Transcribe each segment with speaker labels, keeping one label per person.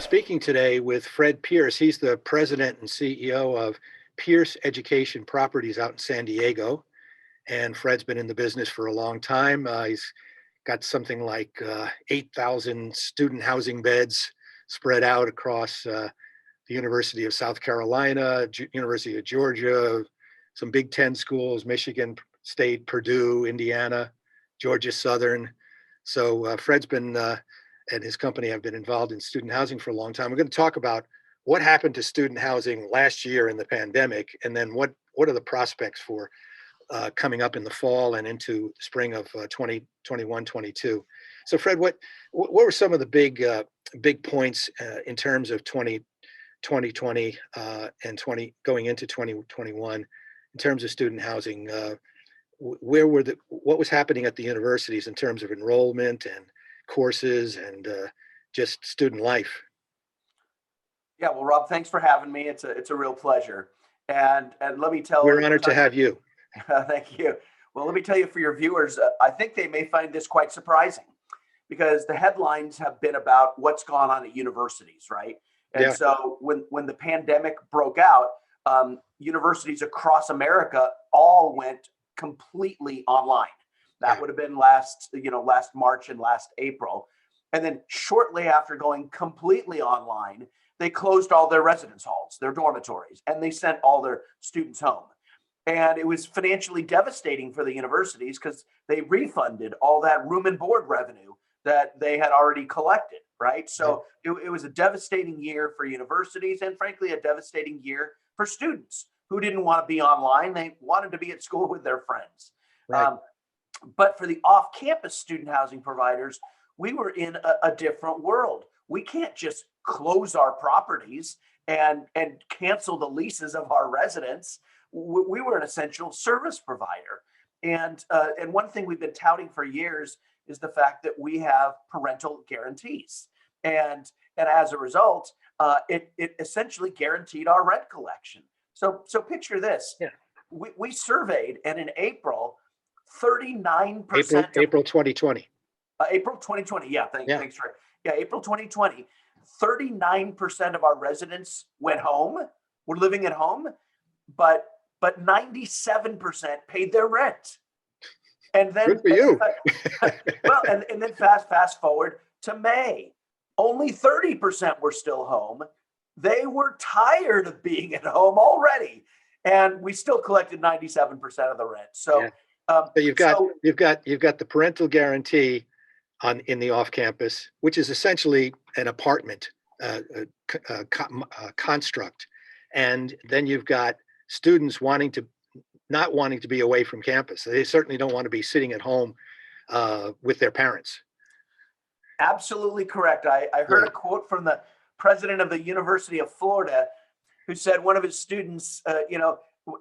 Speaker 1: speaking today with Fred Pierce. He's the president and CEO of Pierce Education Properties out in San Diego. And Fred's been in the business for a long time. He's got something like 8,000 student housing beds spread out across the University of South Carolina, University of Georgia, some Big Ten schools, Michigan State, Purdue, Indiana, Georgia Southern. So Fred's been and his company have been involved in student housing for a long time. We're going to talk about what happened to student housing last year in the pandemic, and then what are the prospects for coming up in the fall and into spring of 2021-22. So Fred, what were some of the big points in terms of 2020 and going into 2021 in terms of student housing? What was happening at the universities in terms of enrollment and courses and just student life?
Speaker 2: Yeah, well, Rob, thanks for having me. It's a real pleasure. And let me tell
Speaker 1: We're honored to have you.
Speaker 2: Thank you. Well, let me tell you, for your viewers, I think they may find this quite surprising because the headlines have been about what's gone on at universities, right? And so when the pandemic broke out, universities across America all went completely online. That would have been last March and last April. And then shortly after going completely online, they closed all their residence halls, their dormitories, and they sent all their students home. And it was financially devastating for the universities because they refunded all that room and board revenue that they had already collected, right? So it was a devastating year for universities and frankly, a devastating year for students who didn't want to be online. They wanted to be at school with their friends.
Speaker 1: Right.
Speaker 2: But for the off-campus student housing providers, we were in a different world. We can't just close our properties and cancel the leases of our residents. We were an essential service provider. And one thing we've been touting for years is the fact that we have parental guarantees. And as a result, it essentially guaranteed our rent collection. So picture this. Yeah. We surveyed, and in April, 39%.
Speaker 1: April 2020.
Speaker 2: April 2020. Yeah. Thanks for. Yeah. April 2020. 39% of our residents went home. Were living at home, but 97% paid their rent. And then
Speaker 1: good for you.
Speaker 2: Well, and then fast forward to May. Only 30% were still home. They were tired of being at home already, and we still collected 97% of the rent. So,
Speaker 1: so you've got the parental guarantee in the off campus, which is essentially an apartment construct, and then you've got students not wanting to be away from campus. They certainly don't want to be sitting at home with their parents.
Speaker 2: Absolutely correct. I heard a quote from the president of the University of Florida, who said one of his students,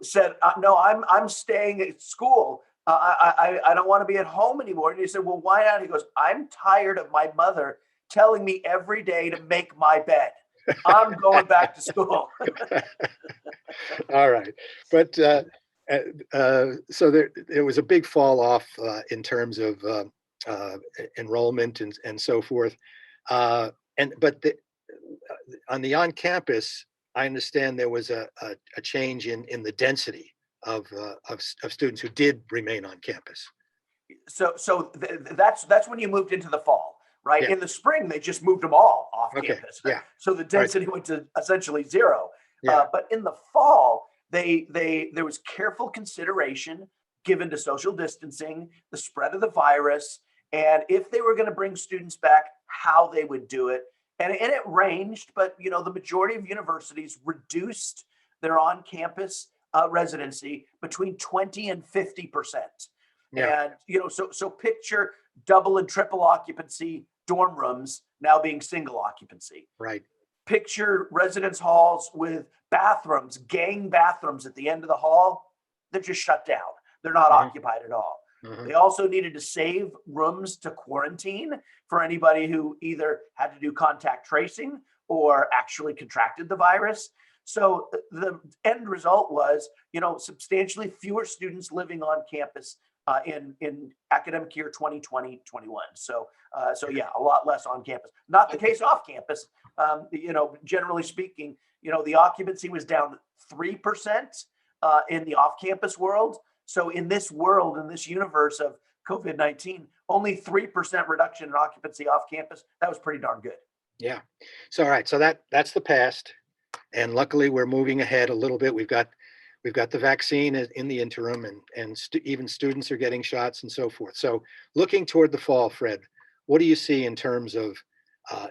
Speaker 2: said, "No, I'm staying at school. I don't want to be at home anymore." And he said, "Well, why not?" He goes, "I'm tired of my mother telling me every day to make my bed. I'm going back to school."
Speaker 1: All right, but so there was a big fall off in terms of enrollment and so forth, but on the on campus, I understand there was a change in the density of students who did remain on campus.
Speaker 2: So that's when you moved into the fall, right? Yeah. In the spring, they just moved them all off campus. Yeah. So the density went to essentially zero. Yeah. But in the fall, there was careful consideration given to social distancing, the spread of the virus, and if they were going to bring students back, how they would do it. And it ranged, but the majority of universities reduced their on-campus residency between 20 and 50%. Yeah. And so picture double and triple occupancy dorm rooms now being single occupancy.
Speaker 1: Right.
Speaker 2: Picture residence halls with bathrooms, gang bathrooms at the end of the hall. They're just shut down. They're not occupied at all. Mm-hmm. They also needed to save rooms to quarantine for anybody who either had to do contact tracing or actually contracted the virus. So the end result was, substantially fewer students living on campus in academic year 2020-21. So yeah, a lot less on campus. Not the case off campus. Generally speaking, the occupancy was down 3% in the off campus world. So in this world, in this universe of COVID-19, only 3% reduction in occupancy off campus. That was pretty darn good.
Speaker 1: Yeah. So all right. So that's the past, and luckily we're moving ahead a little bit. We've got the vaccine in the interim, and even students are getting shots and so forth. So looking toward the fall, Fred, what do you see in terms of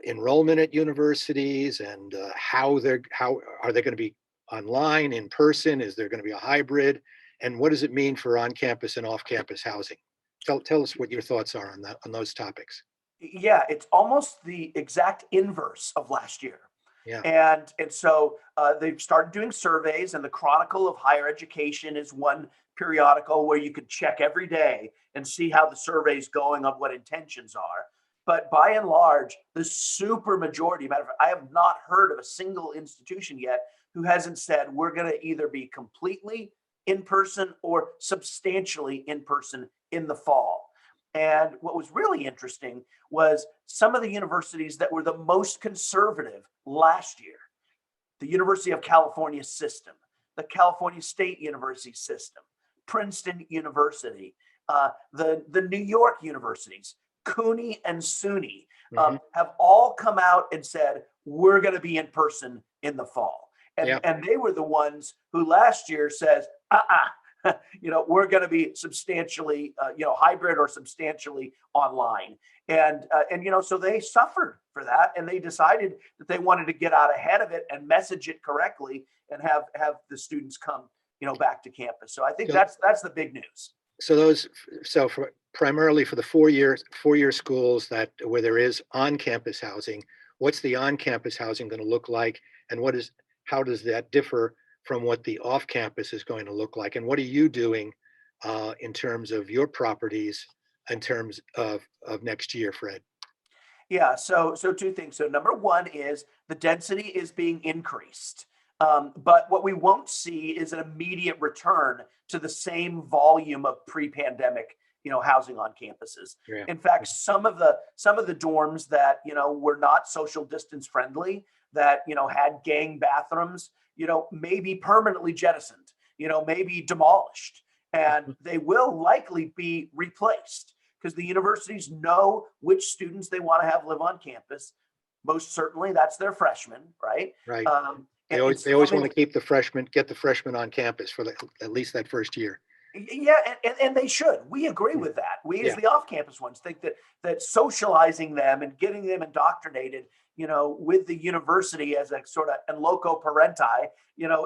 Speaker 1: enrollment at universities, and how are they going to be online, in person? Is there going to be a hybrid? And what does it mean for on-campus and off-campus housing? Tell us what your thoughts are on those topics.
Speaker 2: Yeah, it's almost the exact inverse of last year.
Speaker 1: Yeah.
Speaker 2: And so they've started doing surveys, and the Chronicle of Higher Education is one periodical where you could check every day and see how the survey's going on what intentions are. But by and large, the super majority, matter of fact, I have not heard of a single institution yet who hasn't said we're going to either be completely in person or substantially in person in the fall. And what was really interesting was some of the universities that were the most conservative last year: the University of California system, the California State University system, Princeton University, the New York universities, CUNY and SUNY, have all come out and said, we're going to be in person in the fall. And they were the ones who last year says, we're going to be substantially, hybrid or substantially online. And so they suffered for that, and they decided that they wanted to get out ahead of it and message it correctly and have the students come, back to campus. So I think that's the big news.
Speaker 1: So primarily for the four-year schools where there is on-campus housing, what's the on-campus housing going to look like, and how does that differ from what the off-campus is going to look like? And what are you doing in terms of your properties in terms of next year, Fred?
Speaker 2: Yeah, so two things. So number one is the density is being increased. But what we won't see is an immediate return to the same volume of pre-pandemic, housing on campuses. Yeah. In fact, some of the dorms that, were not social distance friendly, that, had gang bathrooms, may be permanently jettisoned, may be demolished, and they will likely be replaced because the universities know which students they want to have live on campus. Most certainly that's their freshmen, right?
Speaker 1: Right. They always want to get the freshmen on campus for at least that first year.
Speaker 2: Yeah, and they should. We agree with that. We, as the off-campus ones, think that socializing them and getting them indoctrinated, with the university as a sort of in loco parenti,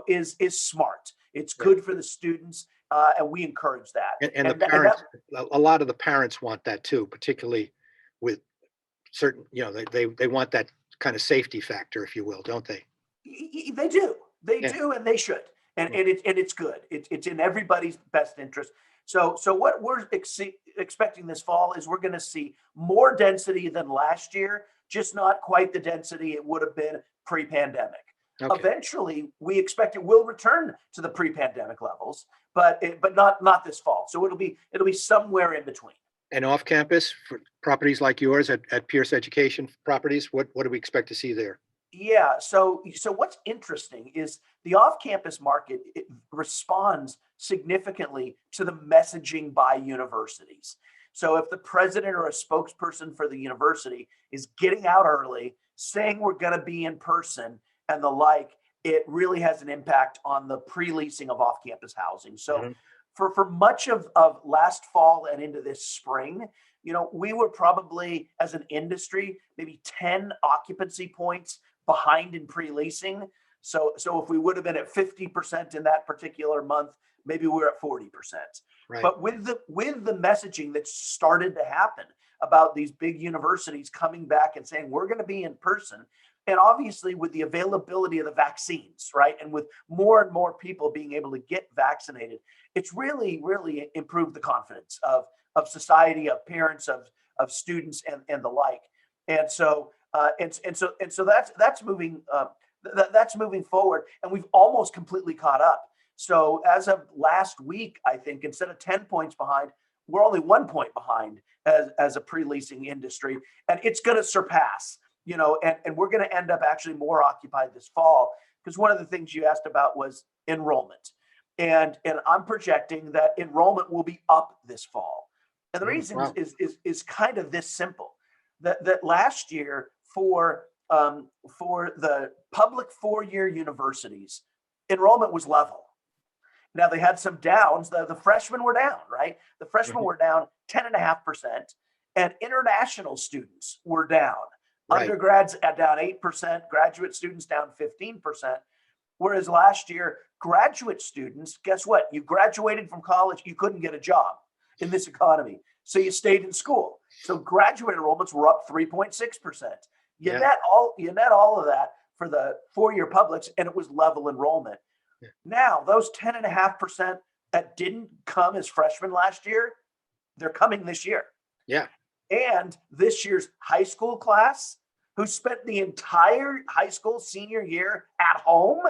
Speaker 2: is smart. It's good for the students, and we encourage that.
Speaker 1: And the parents, a lot of the parents want that too, particularly with certain, they want that kind of safety factor, if you will, don't they?
Speaker 2: They do. They do, and they should. And it's good. It's in everybody's best interest. So what we're expecting this fall is we're going to see more density than last year, just not quite the density it would have been pre-pandemic. Okay. Eventually, we expect it will return to the pre-pandemic levels, but not this fall. So it'll be somewhere in between.
Speaker 1: And off campus for properties like yours at Pierce Education properties, what do we expect to see there?
Speaker 2: Yeah. So what's interesting is the off-campus market responds significantly to the messaging by universities. So if the president or a spokesperson for the university is getting out early, saying we're going to be in person and the like, it really has an impact on the pre-leasing of off-campus housing. So for much of last fall and into this spring, we were probably, as an industry, maybe 10 occupancy points behind in pre-leasing. So if we would have been at 50% in that particular month, maybe we're at 40%. Right. But with the messaging that started to happen about these big universities coming back and saying, we're going to be in person, and obviously with the availability of the vaccines, right? And with more and more people being able to get vaccinated, it's really, really improved the confidence of society, of parents, of students and the like. And so that's moving forward, and we've almost completely caught up. So as of last week, I think instead of 10 points behind, we're only 1 point behind as a pre-leasing industry, and it's going to surpass, and we're going to end up actually more occupied this fall, because one of the things you asked about was enrollment. And I'm projecting that enrollment will be up this fall. And the reason
Speaker 1: Wow.
Speaker 2: is kind of this simple. That last year for the public 4-year universities, enrollment was level. Now they had some downs. The freshmen were down, right? The freshmen were down 10.5%, and international students were down. Right. Undergrads down 8%, graduate students down 15%. Whereas last year, graduate students, guess what? You graduated from college, you couldn't get a job in this economy, so you stayed in school. So graduate enrollments were up 3.6%. You net all of that for the 4-year publics, and it was level enrollment. Yeah. Now, those 10.5% that didn't come as freshmen last year, they're coming this year.
Speaker 1: Yeah.
Speaker 2: And this year's high school class, who spent the entire high school senior year at home,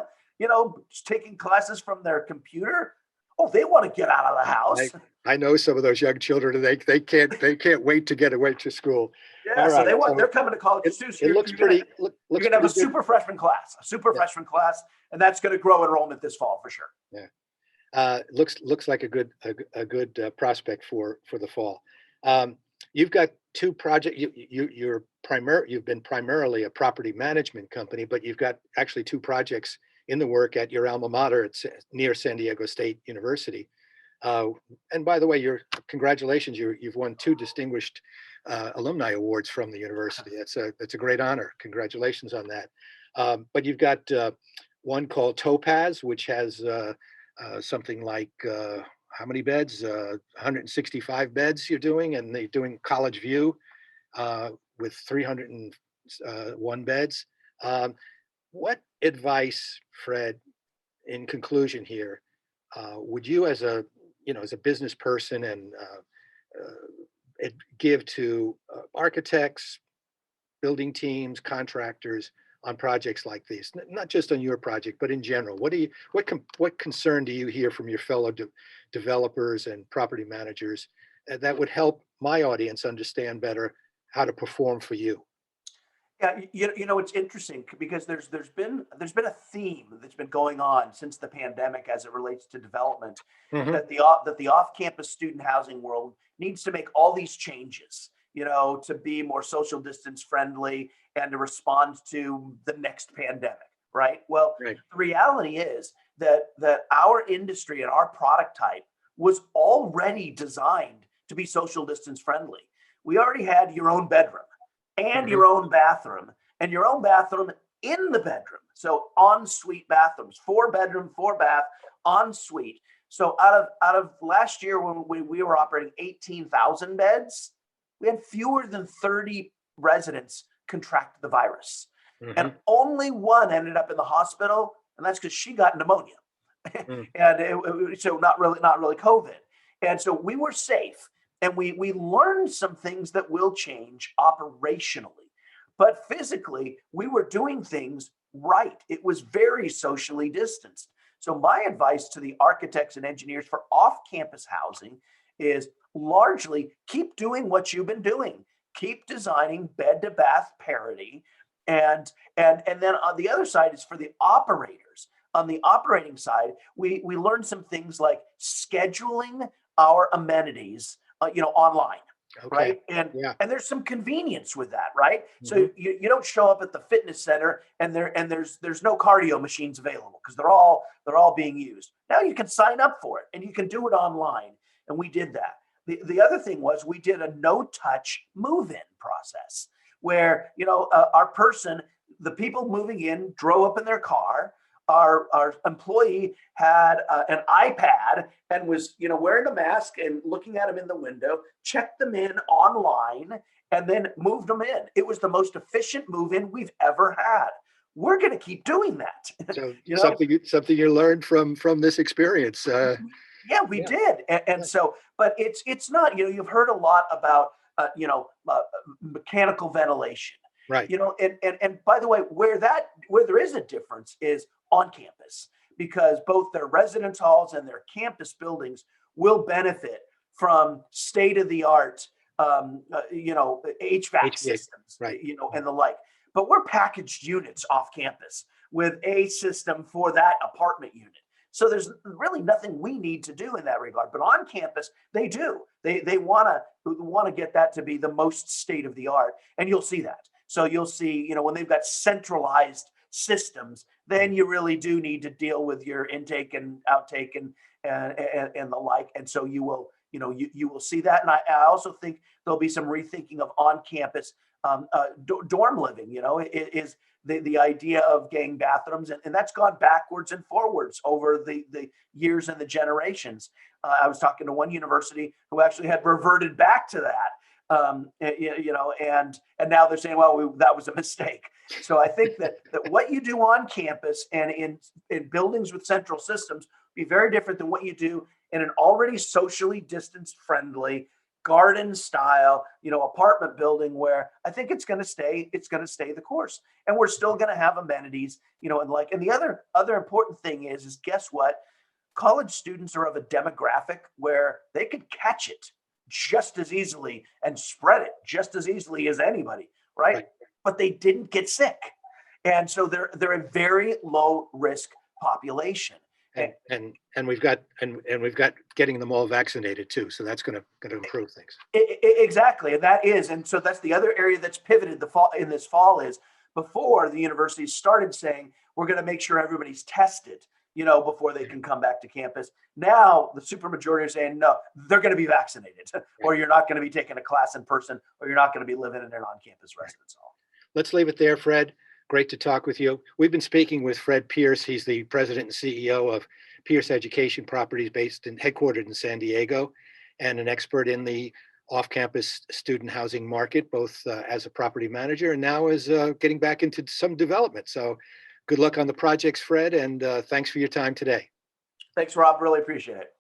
Speaker 2: taking classes from their computer. Oh, they want to get out of the house.
Speaker 1: I know some of those young children, and they can't wait to get away to school.
Speaker 2: Yeah,
Speaker 1: all
Speaker 2: so
Speaker 1: right.
Speaker 2: they're coming to college too. So
Speaker 1: it looks pretty. You're
Speaker 2: going to have a super freshman class, and that's going to grow enrollment this fall for sure.
Speaker 1: Yeah, looks like a good prospect for the fall. You've got two projects. You've been primarily a property management company, but you've got actually two projects in the work at your alma mater near San Diego State University. And by the way, congratulations! You've won 2 distinguished alumni awards from the university. That's a great honor. Congratulations on that. But you've got one called Topaz, which has something like how many beds? 165 beds you're doing, and they're doing College View with 301 beds. What advice, Fred, in conclusion here, would you as a business person and give to architects, building teams, contractors on projects like these? Not just on your project, but in general. What concern do you hear from your fellow developers and property managers that would help my audience understand better how to perform for you?
Speaker 2: Yeah, it's interesting because there's been a theme that's been going on since the pandemic as it relates to development, that the off-campus student housing world needs to make all these changes, to be more social distance friendly and to respond to the next pandemic, right? Well, right. The reality is that our industry and our product type was already designed to be social distance friendly. We already had your own bedroom and your own bathroom, and your own bathroom in the bedroom. So en-suite bathrooms, 4-bedroom, 4-bath, en-suite. So out of last year when we were operating 18,000 beds, we had fewer than 30 residents contract the virus, and only one ended up in the hospital, and that's because she got pneumonia, and so not really COVID. And so we were safe. And we learned some things that will change operationally, but physically we were doing things right. It was very socially distanced. So my advice to the architects and engineers for off-campus housing is largely keep doing what you've been doing. Keep designing bed to bath parity. And then on the other side is for the operators. On the operating side, we learned some things like scheduling our amenities online, right? And there's some convenience with that, right? So you don't show up at the fitness center and there's no cardio machines available because they're all being used. Now you can sign up for it and you can do it online, and we did that. The other thing was we did a no-touch move-in process where the people moving in drove up in their car. Our employee had an iPad and was, wearing a mask and looking at them in the window, checked them in online, and then moved them in. It was the most efficient move-in we've ever had. We're going to keep doing that.
Speaker 1: So something you learned from this experience.
Speaker 2: Yeah, we did. And so, but it's not, you've heard a lot about, mechanical ventilation.
Speaker 1: Right.
Speaker 2: And by the way, where there is a difference is on campus, because both their residence halls and their campus buildings will benefit from state-of-the-art, HVAC
Speaker 1: HVAC,
Speaker 2: systems,
Speaker 1: right.
Speaker 2: and the like. But we're packaged units off campus with a system for that apartment unit. So there's really nothing we need to do in that regard. But on campus, they do. They want to get that to be the most state-of-the-art, and you'll see that. So you'll see, when they've got centralized systems, then you really do need to deal with your intake and outtake and the like. And so you will, you will see that. And I also think there'll be some rethinking of on-campus dorm living. It is the idea of gang bathrooms, and that's gone backwards and forwards over the years and the generations. I was talking to one university who actually had reverted back to that. And now they're saying, well, that was a mistake. So I think that what you do on campus and in buildings with central systems be very different than what you do in an already socially distanced friendly garden style, apartment building, where I think it's going to stay the course. And we're still going to have amenities, and the other important thing is guess what? College students are of a demographic where they could catch it just as easily and spread it just as easily as anybody, right? But they didn't get sick. And so they're a very low risk population.
Speaker 1: And we've got getting them all vaccinated too. So that's going to improve things.
Speaker 2: Exactly. And so that's the other area that's pivoted this fall is before the universities started saying, we're going to make sure everybody's tested, before they can come back to campus. Now the supermajority are saying, no, they're going to be vaccinated or you're not going to be taking a class in person or you're not going to be living in an on-campus residence hall.
Speaker 1: Let's leave it there, Fred. Great to talk with you. We've been speaking with Fred Pierce. He's the president and CEO of Pierce Education Properties headquartered in San Diego, and an expert in the off-campus student housing market, both as a property manager and now as getting back into some development. So good luck on the projects, Fred, and thanks for your time today.
Speaker 2: Thanks, Rob. Really appreciate it.